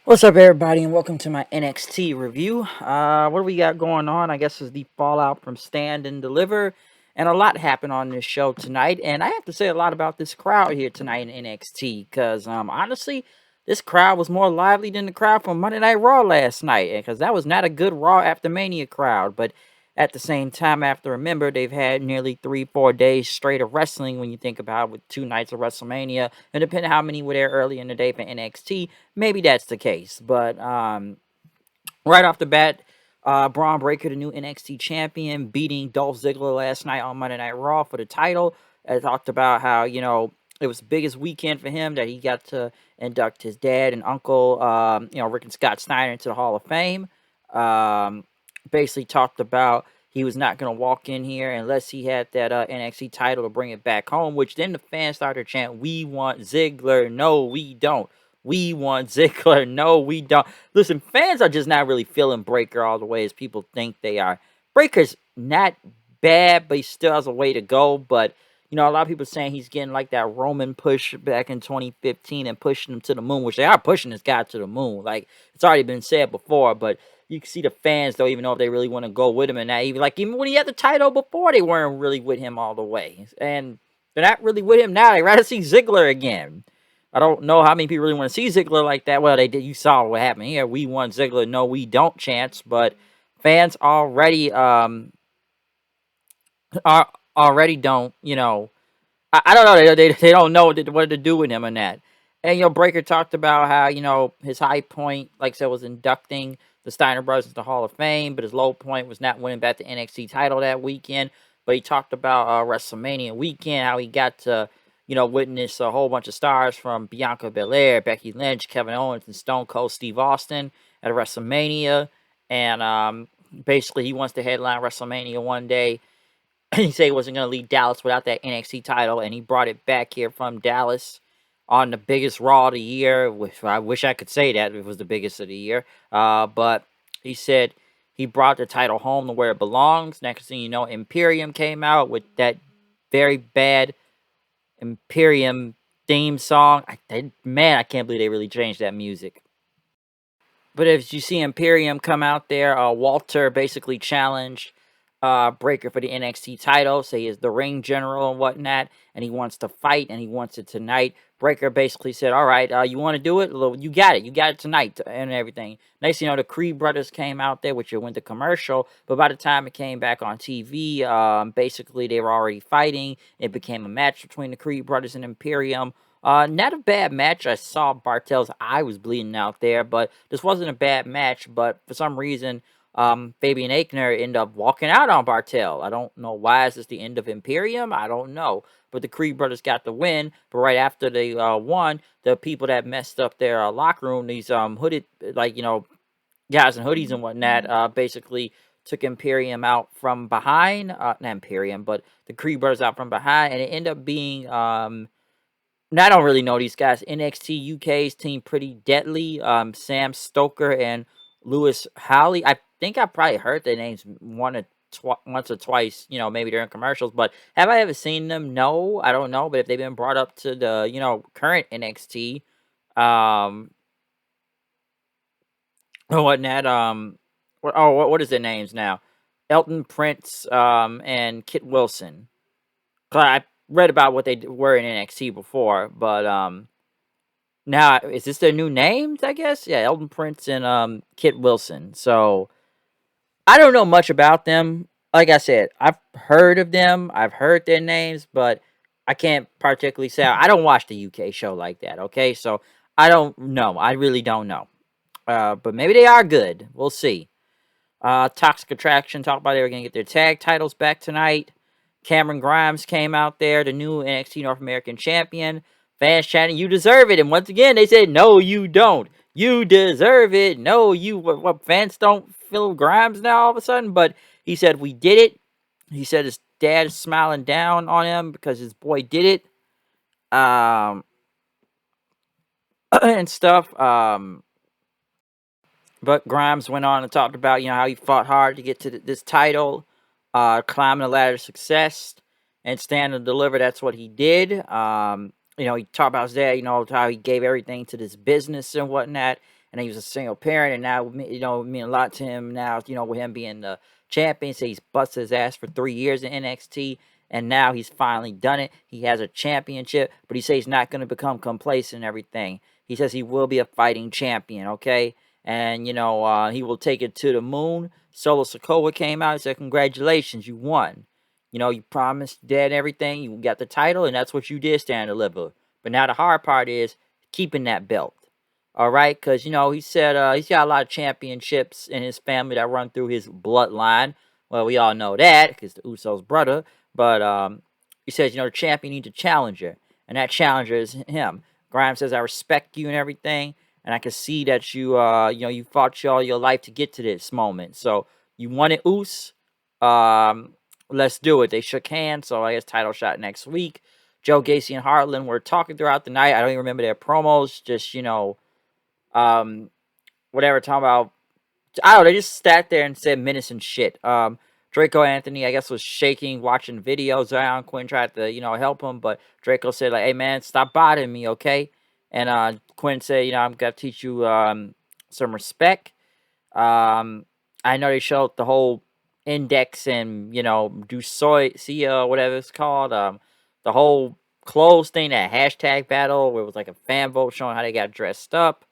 What's up, everybody, and welcome to my NXT review. What do we got going on? I guess is the fallout from Stand and Deliver, and a lot happened on this show tonight. And I have to say a lot about this crowd here tonight in NXT because, honestly, this crowd was more lively than the crowd from Monday Night Raw last night, because that was not a good Raw after Mania crowd. But at the same time, I have to remember they've had nearly 3-4 days straight of wrestling when you think about it, with 2 nights of WrestleMania, and depending how many were there early in the day for NXT, maybe that's the case. But right off the bat, Braun Breaker, the new NXT champion, beating Dolph Ziggler last night on Monday Night Raw for the title. I talked about how, it was the biggest weekend for him, that he got to induct his dad and uncle, Rick and Scott Steiner, into the Hall of Fame. Um, Basically talked about he was not going to walk in here unless he had that NXT title to bring it back home, which then the fans started to chant, "We want Ziggler. No, we don't. We want Ziggler. No, we don't." Listen, fans are just not really feeling Breaker all the way as people think they are. Breaker's not bad, but he still has a way to go. But, a lot of people saying he's getting like that Roman push back in 2015 and pushing him to the moon, which they are pushing this guy to the moon. Like, it's already been said before, but you can see the fans don't even know if they really want to go with him. And that even when he had the title before, they weren't really with him all the way. And they're not really with him now. They rather see Ziggler again. I don't know how many people really want to see Ziggler like that. Well, they did. You saw what happened here. We want Ziggler. No, we don't. Chance, but fans are already don't. I don't know. They don't know what to do with him and that. And Breaker talked about how his high point, like I said, was inducting the Steiner brothers into the Hall of Fame, but his low point was not winning back the NXT title that weekend. But he talked about WrestleMania weekend, how he got to witness a whole bunch of stars from Bianca Belair, Becky Lynch, Kevin Owens, and Stone Cold Steve Austin at WrestleMania. And basically, he wants to headline WrestleMania one day. He said he wasn't going to leave Dallas without that NXT title, and he brought it back here from Dallas on the biggest Raw of the year, which I wish I could say that it was the biggest of the year. But he said he brought the title home to where it belongs. Next thing you know, Imperium came out with that very bad Imperium theme song. I can't believe they really changed that music. But as you see Imperium come out there, Walter basically challenged Breaker for the NXT title. So he is the ring general and whatnot, and he wants to fight, and he wants it tonight. Breaker basically said, "All right, you want to do it? Well, you got it. You got it tonight," and everything. Next, the Creed brothers came out there, which went to commercial. But by the time it came back on TV, basically they were already fighting. It became a match between the Creed brothers and Imperium. Not a bad match. I saw Bartel's eye was bleeding out there, but this wasn't a bad match. But for some reason, Fabian Aichner ended up walking out on Bartel. I don't know why. Is this the end of Imperium? I don't know. But the Creed brothers got the win. But right after they won, the people that messed up their locker room, these hooded, guys in hoodies and whatnot, basically took Imperium out from behind. Not Imperium, but the Creed brothers out from behind, and it ended up being now, I don't really know these guys. NXT UK's team Pretty Deadly, Sam Stoker and Lewis Howley. I think I probably heard their names once or twice. Maybe they're in commercials. But have I ever seen them? No, I don't know. But if they've been brought up to the current NXT, um, or whatnot, what is their names now? Elton Prince, and Kit Wilson. 'Cause I read about what they were in NXT before, but now, is this their new names, I guess? Yeah, Elton Prince and Kit Wilson. So I don't know much about them. Like I said, I've heard of them. I've heard their names, but I can't particularly say. I don't watch the UK show like that, okay? So I don't know. I really don't know. But maybe they are good. We'll see. Toxic Attraction talked about they were going to get their tag titles back tonight. Cameron Grimes came out there, the new NXT North American champion. Fans chanting, "You deserve it." And once again, they said, "No, you don't. You deserve it. No, you..." What, fans don't feel Grimes now all of a sudden? But he said, "We did it." He said his dad is smiling down on him because his boy did it. And stuff. But Grimes went on and talked about, how he fought hard to get to this title, climbing the ladder of success, and stand and deliver. That's what he did. He talked about his dad, how he gave everything to this business and whatnot, and he was a single parent, and now, mean a lot to him now, with him being the champion. So he's busted his ass for 3 years in NXT, and now he's finally done it. He has a championship, but he says he's not going to become complacent and everything. He says he will be a fighting champion, okay? And, he will take it to the moon. Solo Sokoa came out and said, congratulations, you won. You promised dad everything. You got the title, and that's what you did, stand and deliver. But now the hard part is keeping that belt. All right, because he said he's got a lot of championships in his family that run through his bloodline. Well, we all know that because the Usos' brother. But he says the champion needs a challenger, and that challenger is him. Grimes says, "I respect you and everything, and I can see that you fought all your life to get to this moment. So you wanted Us. Let's do it." They shook hands, so I guess title shot next week. Joe Gacy and Hartland were talking throughout the night. I don't even remember their promos. Just um, whatever, talking about. I don't know. They just sat there and said menacing shit. Draco Anthony, I guess, was shaking, watching videos. Zion Quinn tried to, help him, but Draco said, like, "Hey, man, stop bothering me, okay?" And Quinn said, "I'm gonna teach you some respect." I know they showed the whole index and do soy see whatever it's called. The whole clothes thing, that hashtag battle where it was like a fan vote showing how they got dressed up.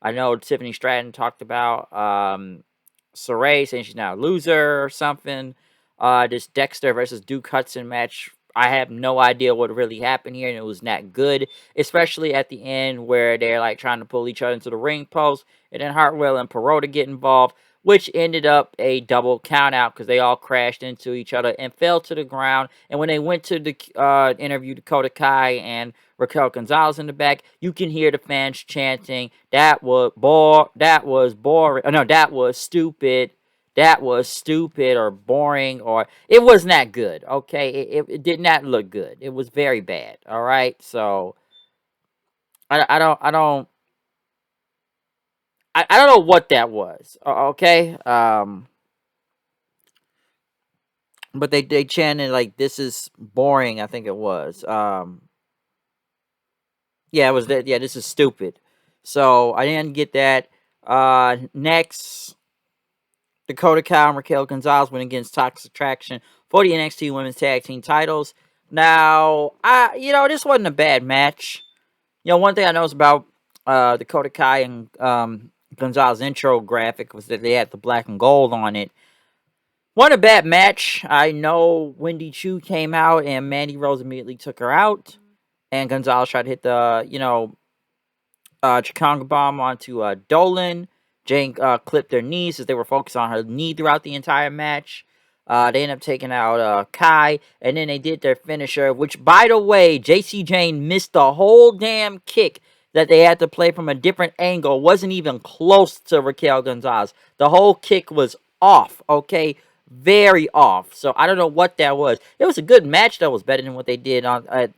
I know Tiffany Stratton talked about Saray saying she's now a loser or something. This Dexter versus Duke Hudson match, I have no idea what really happened here, and it was not good, especially at the end where they're like trying to pull each other into the ring post, and then Hartwell and Perot get involved, which ended up a double count out because they all crashed into each other and fell to the ground. And when they went to the interview Dakota Kai and Raquel Gonzalez in the back, you can hear the fans chanting, "That was that was boring. Oh, no, that was stupid. That was stupid or boring, or it was not good." Okay, it did not look good. It was very bad. All right, so I don't know what that was. Okay, but they chanted like, "This is boring." I think it was. Yeah, it was that. Yeah, this is stupid. So I didn't get that. Next, Dakota Kai and Raquel Gonzalez went against Toxic Attraction for the NXT Women's Tag Team titles. Now, this wasn't a bad match. One thing I noticed about Dakota Kai and Gonzalez intro graphic was that they had the black and gold on it. Wasn't a bad match. I know Wendy Chu came out and Mandy Rose immediately took her out. And Gonzalez tried to hit the, Chicago bomb onto Dolan. Jane clipped their knees as they were focused on her knee throughout the entire match. They ended up taking out Kai, and then they did their finisher, which, by the way, JC Jane missed the whole damn kick that they had to play from a different angle. Wasn't even close to Raquel Gonzalez. The whole kick was off, okay? Very off. So I don't know what that was. It was a good match that was better than what they did on,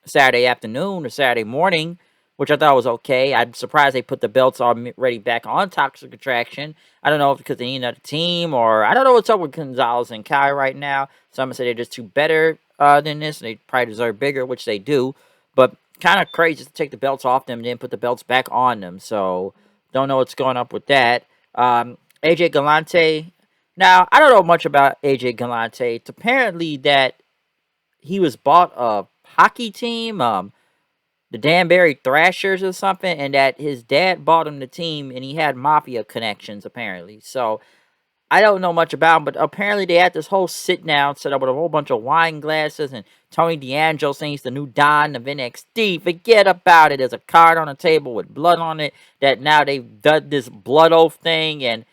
Saturday afternoon or Saturday morning, which I thought was okay. I'm surprised they put the belts already back on Toxic Attraction. I don't know if because they need another team, or I don't know what's up with Gonzalez and Kai right now. Some say they're just too better than this, and they probably deserve bigger, which they do. But kind of crazy to take the belts off them and then put the belts back on them. So don't know what's going up with that. AJ Galante. Now, I don't know much about AJ Galante. It's apparently that he was bought a hockey team. The Danbury Thrashers or something, and that his dad bought him the team, and he had mafia connections, apparently. So, I don't know much about him, but apparently they had this whole sit-down set up with a whole bunch of wine glasses, and Tony D'Angelo saying he's the new Don of NXT. Forget about it. There's a card on the table with blood on it, that now they've done this blood oath thing, and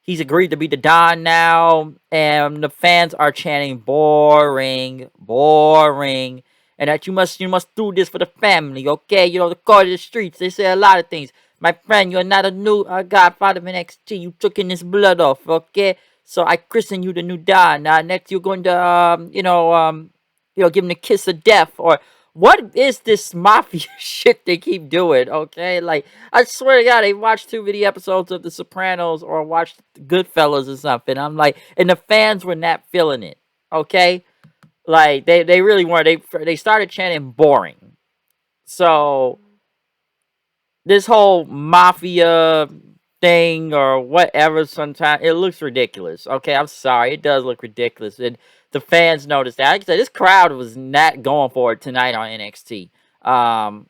he's agreed to be the Don now, and the fans are chanting boring, boring, and that you must do this for the family, okay? The call of the streets, they say a lot of things. My friend, you're not a new godfather of NXT. You took in this blood off, okay? So I christen you the new Don. Now next you're going to give him the kiss of death, or what is this mafia shit they keep doing, okay? Like, I swear to God, they watched too many episodes of The Sopranos or watched Goodfellas or something. I'm like, and the fans were not feeling it, okay? Like, they really weren't. They started chanting boring. So this whole mafia thing or whatever, sometimes it looks ridiculous. Okay, I'm sorry, it does look ridiculous, and the fans noticed that. Like I said, this crowd was not going for it tonight on NXT. Um,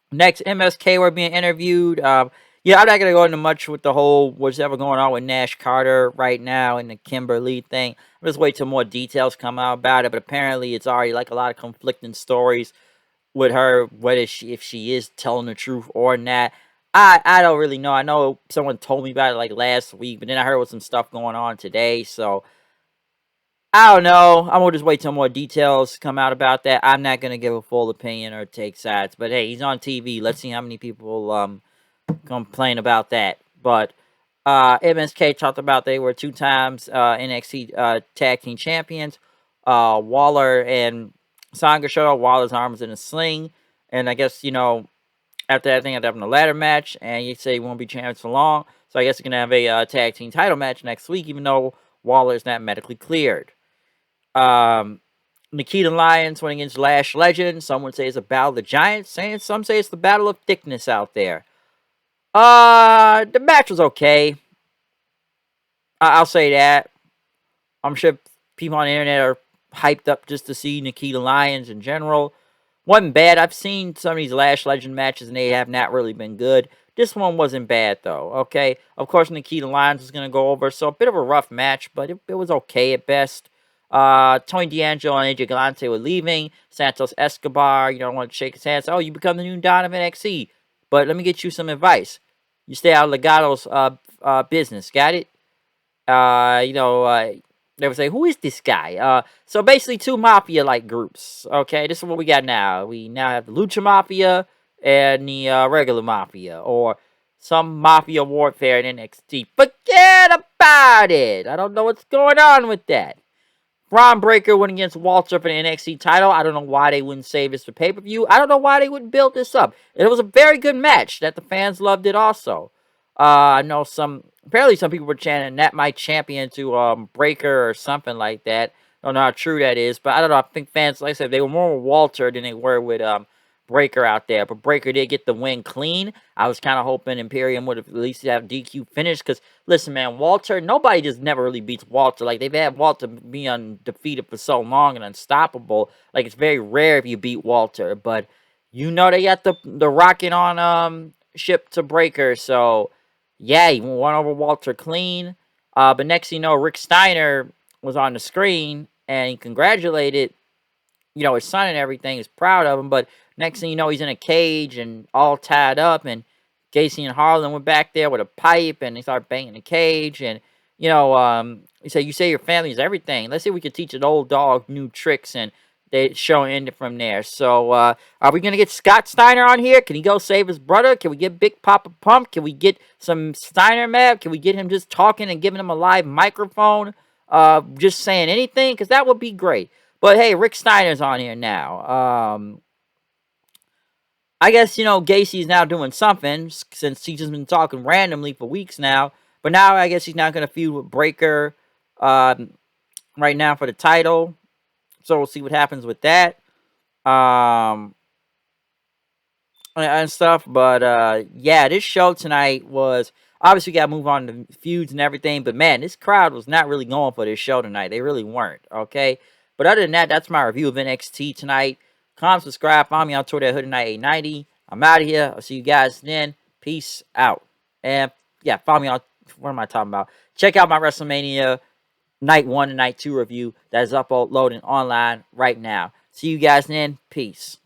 Next, MSK were being interviewed. Yeah, I'm not gonna go into much with the whole what's ever going on with Nash Carter right now and the Kimberly thing. I'm just wait till more details come out about it. But apparently, it's already like a lot of conflicting stories with her, whether she if she is telling the truth or not. I don't really know. I know someone told me about it like last week, but then I heard with some stuff going on today. So I don't know. I'm gonna just wait till more details come out about that. I'm not gonna give a full opinion or take sides. But hey, he's on TV. Let's see how many people complain about that. But MSK talked about they were two times NXT tag team champions. Waller and Sanga showed up. Waller's arm was in a sling, and I guess after that thing, after having a ladder match, and you say he won't be champions for long. So I guess you're gonna have a tag team title match next week, even though Waller's not medically cleared. Um, Nikita Lyons went against Lash Legend. Some would say it's a battle of the giants, saying some say it's the battle of thickness out there. The match was okay. I'll say that. I'm sure people on the internet are hyped up just to see Nikita Lyons in general. Wasn't bad. I've seen some of these Lash Legend matches and they have not really been good. This one wasn't bad though. Okay, of course Nikita Lyons was gonna go over, so a bit of a rough match, but it was okay at best. Tony D'Angelo and AJ Galante were leaving. Santos Escobar, want to shake his hand. Say, oh, you become the new Don of NXT. But let me get you some advice. You stay out of Legato's business. Got it? uh, you know, uh, they would say, "Who is this guy?" So basically, two mafia-like groups. Okay, this is what we got now. We now have the Lucha Mafia and the regular Mafia, or some Mafia warfare in NXT. Forget about it. I don't know what's going on with that. Braun Breaker went against Walter for the NXT title. I don't know why they wouldn't save this for pay-per-view. I don't know why they wouldn't build this up. It was a very good match that the fans loved it also. I know apparently some people were chanting that my champion to Breaker or something like that. I don't know how true that is, but I don't know. I think fans, like I said, they were more with Walter than they were with Breaker out there. But Breaker did get the win clean. I was kind of hoping Imperium would have at least have DQ finish because listen, man, Walter, nobody just never really beats Walter. Like, they've had Walter be undefeated for so long and unstoppable. Like, it's very rare if you beat Walter. But, they got the rocket on ship to Breaker. So, yeah, he won over Walter clean. But next thing you know, Rick Steiner was on the screen, and he congratulated his son and everything is proud of him. But next thing you know, he's in a cage and all tied up. And Gacy and Harlan went back there with a pipe and they started banging the cage. And, he said, "You say your family is everything. Let's see if we could teach an old dog new tricks." And they show ended from there. So, are we going to get Scott Steiner on here? Can he go save his brother? Can we get Big Papa Pump? Can we get some Steiner map? Can we get him just talking and giving him a live microphone? Just saying anything? Because that would be great. But hey, Rick Steiner's on here now. I guess, Gacy's now doing something since he's just been talking randomly for weeks now. But now I guess he's not going to feud with Breaker right now for the title. So we'll see what happens with that. Um, and stuff. But yeah, this show tonight was obviously got to move on to feuds and everything. But man, this crowd was not really going for this show tonight. They really weren't. Okay. But other than that, that's my review of NXT tonight. Comment, subscribe, follow me on Twitter at HoodNight890. I'm out of here. I'll see you guys then. Peace out. And yeah, follow me on, what am I talking about? Check out my WrestleMania Night 1 and Night 2 review that is uploading online right now. See you guys then. Peace.